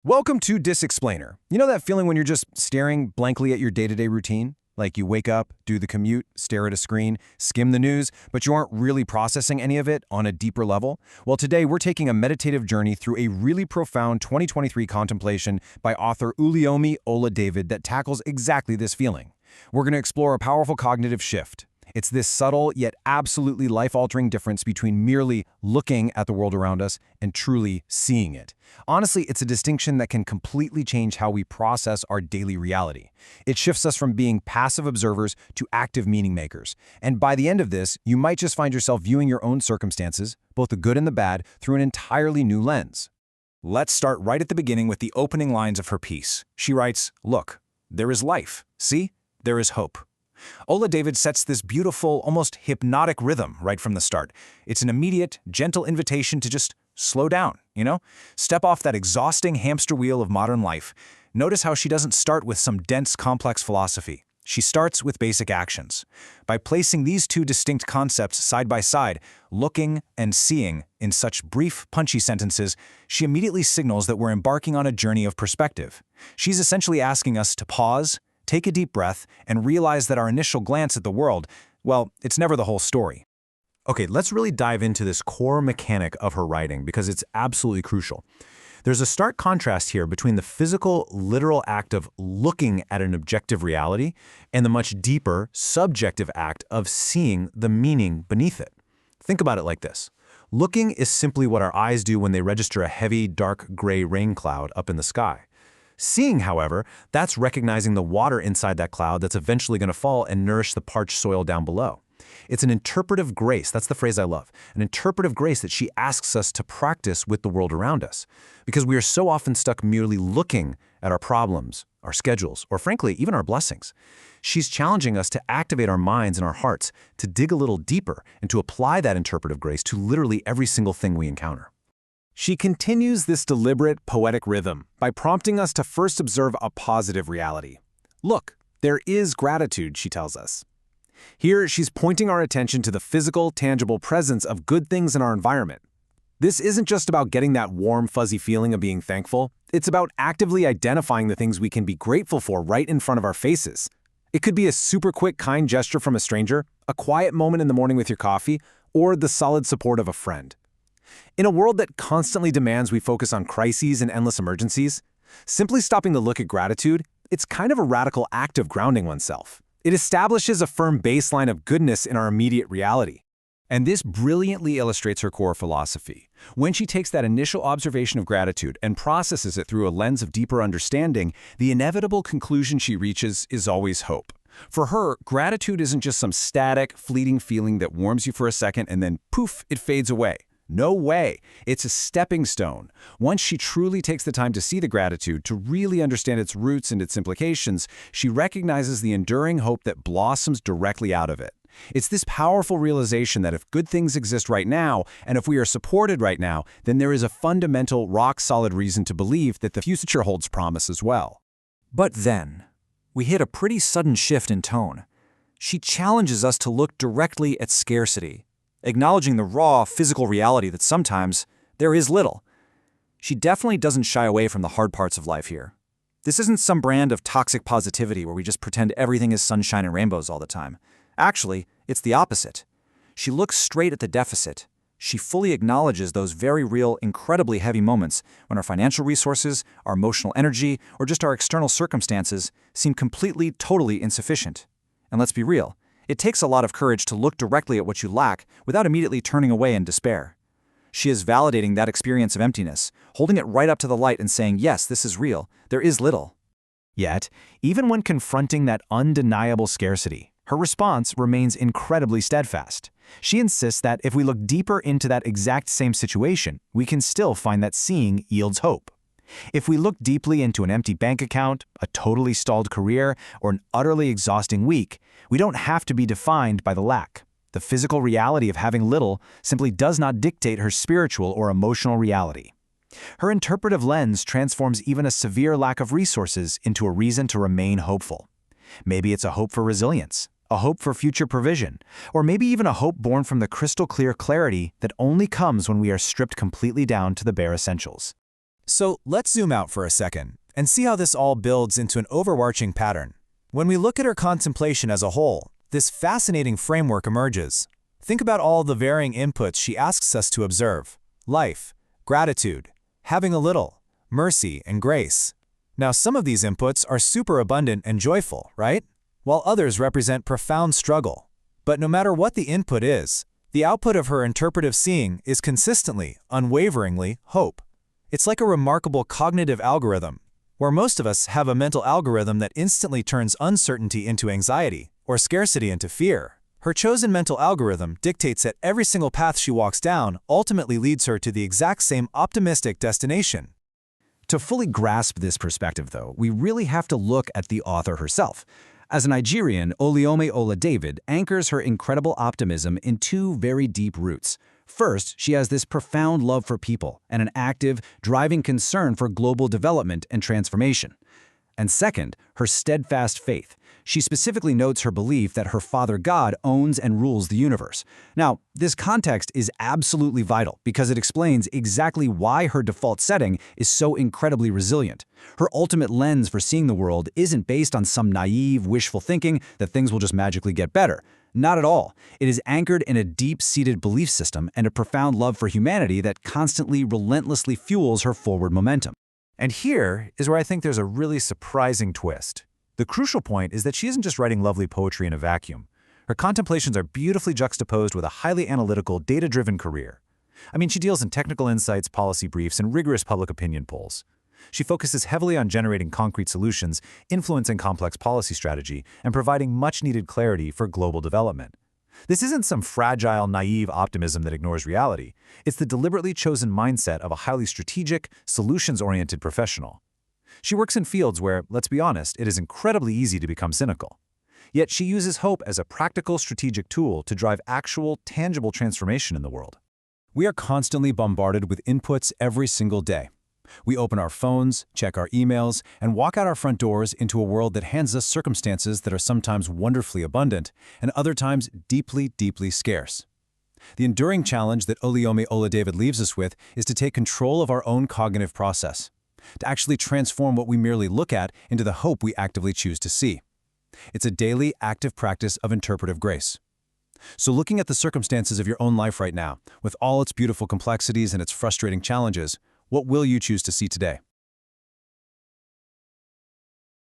Welcome to Disexplainer. You know that feeling when you're just staring blankly at your day-to-day routine? Like you wake up, do the commute, stare at a screen, skim the news, but you aren't really processing any of it on a deeper level? Well, today we're taking a meditative journey through a really profound 2023 contemplation by author Uliyomi Oladavid that tackles exactly this feeling. We're going to explore a powerful cognitive shift. It's this subtle yet absolutely life-altering difference between merely looking at the world around us and truly seeing it. Honestly, it's a distinction that can completely change how we process our daily reality. It shifts us from being passive observers to active meaning makers. And by the end of this, you might just find yourself viewing your own circumstances, both the good and the bad, through an entirely new lens. Let's start right at the beginning with the opening lines of her piece. She writes, "Look, there is life. See? There is hope." Oladavid sets this beautiful, almost hypnotic rhythm right from the start. It's an immediate, gentle invitation to just slow down, Step off that exhausting hamster wheel of modern life. Notice how she doesn't start with some dense, complex philosophy. She starts with basic actions. By placing these two distinct concepts side by side, looking and seeing, in such brief, punchy sentences, she immediately signals that we're embarking on a journey of perspective. She's essentially asking us to pause, take a deep breath, and realize that our initial glance at the world, well, it's never the whole story. Okay, let's really dive into this core mechanic of her writing because it's absolutely crucial. There's a stark contrast here between the physical, literal act of looking at an objective reality and the much deeper, subjective act of seeing the meaning beneath it. Think about it like this. Looking is simply what our eyes do when they register a heavy, dark gray rain cloud up in the sky. Seeing, however, that's recognizing the water inside that cloud that's eventually going to fall and nourish the parched soil down below. It's an interpretive grace, that's the phrase I love, an interpretive grace that she asks us to practice with the world around us. Because we are so often stuck merely looking at our problems, our schedules, or frankly, even our blessings. She's challenging us to activate our minds and our hearts, to dig a little deeper, and to apply that interpretive grace to literally every single thing we encounter. She continues this deliberate, poetic rhythm by prompting us to first observe a positive reality. Look, there is gratitude, she tells us. Here, she's pointing our attention to the physical, tangible presence of good things in our environment. This isn't just about getting that warm, fuzzy feeling of being thankful. It's about actively identifying the things we can be grateful for right in front of our faces. It could be a super quick, kind gesture from a stranger, a quiet moment in the morning with your coffee, or the solid support of a friend. In a world that constantly demands we focus on crises and endless emergencies, simply stopping to look at gratitude, it's kind of a radical act of grounding oneself. It establishes a firm baseline of goodness in our immediate reality. And this brilliantly illustrates her core philosophy. When she takes that initial observation of gratitude and processes it through a lens of deeper understanding, the inevitable conclusion she reaches is always hope. For her, gratitude isn't just some static, fleeting feeling that warms you for a second and then poof, it fades away. No way. It's a stepping stone. Once she truly takes the time to see the gratitude, to really understand its roots and its implications, she recognizes the enduring hope that blossoms directly out of it. It's this powerful realization that if good things exist right now, and if we are supported right now, then there is a fundamental, rock-solid reason to believe that the future holds promise as well. But then, we hit a pretty sudden shift in tone. She challenges us to look directly at scarcity, acknowledging the raw, physical reality that sometimes there is little. She definitely doesn't shy away from the hard parts of life here. This isn't some brand of toxic positivity where we just pretend everything is sunshine and rainbows all the time. Actually, it's the opposite. She looks straight at the deficit. She fully acknowledges those very real, incredibly heavy moments when our financial resources, our emotional energy, or just our external circumstances seem completely, totally insufficient. And let's be real. It takes a lot of courage to look directly at what you lack without immediately turning away in despair. She is validating that experience of emptiness, holding it right up to the light and saying, yes, this is real. There is little. Yet, even when confronting that undeniable scarcity, her response remains incredibly steadfast. She insists that if we look deeper into that exact same situation, we can still find that seeing yields hope. If we look deeply into an empty bank account, a totally stalled career, or an utterly exhausting week, we don't have to be defined by the lack. The physical reality of having little simply does not dictate her spiritual or emotional reality. Her interpretive lens transforms even a severe lack of resources into a reason to remain hopeful. Maybe it's a hope for resilience, a hope for future provision, or maybe even a hope born from the crystal clear clarity that only comes when we are stripped completely down to the bare essentials. So let's zoom out for a second and see how this all builds into an overarching pattern. When we look at her contemplation as a whole, this fascinating framework emerges. Think about all the varying inputs she asks us to observe: life, gratitude, having a little, mercy, and grace. Now, some of these inputs are super abundant and joyful, right? While others represent profound struggle. But no matter what the input is, the output of her interpretive seeing is consistently, unwaveringly, hope. It's like a remarkable cognitive algorithm, where most of us have a mental algorithm that instantly turns uncertainty into anxiety or scarcity into fear. Her chosen mental algorithm dictates that every single path she walks down ultimately leads her to the exact same optimistic destination. To fully grasp this perspective, though, we really have to look at the author herself. As a Nigerian, Oluwole Oladevid anchors her incredible optimism in two very deep roots. First, she has this profound love for people and an active, driving concern for global development and transformation. And second, her steadfast faith. She specifically notes her belief that her Father God owns and rules the universe. Now, this context is absolutely vital because it explains exactly why her default setting is so incredibly resilient. Her ultimate lens for seeing the world isn't based on some naive, wishful thinking that things will just magically get better. Not at all. It is anchored in a deep-seated belief system and a profound love for humanity that constantly, relentlessly fuels her forward momentum. And here is where I think there's a really surprising twist. The crucial point is that she isn't just writing lovely poetry in a vacuum. Her contemplations are beautifully juxtaposed with a highly analytical, data-driven career. I mean, she deals in technical insights, policy briefs, and rigorous public opinion polls. She focuses heavily on generating concrete solutions, influencing complex policy strategy, and providing much-needed clarity for global development. This isn't some fragile, naive optimism that ignores reality. It's the deliberately chosen mindset of a highly strategic, solutions-oriented professional. She works in fields where, let's be honest, it is incredibly easy to become cynical. Yet she uses hope as a practical, strategic tool to drive actual, tangible transformation in the world. We are constantly bombarded with inputs every single day. We open our phones, check our emails, and walk out our front doors into a world that hands us circumstances that are sometimes wonderfully abundant and other times deeply, deeply scarce. The enduring challenge that Oluwole Oladevid leaves us with is to take control of our own cognitive process, to actually transform what we merely look at into the hope we actively choose to see. It's a daily, active practice of interpretive grace. So looking at the circumstances of your own life right now, with all its beautiful complexities and its frustrating challenges, what will you choose to see today?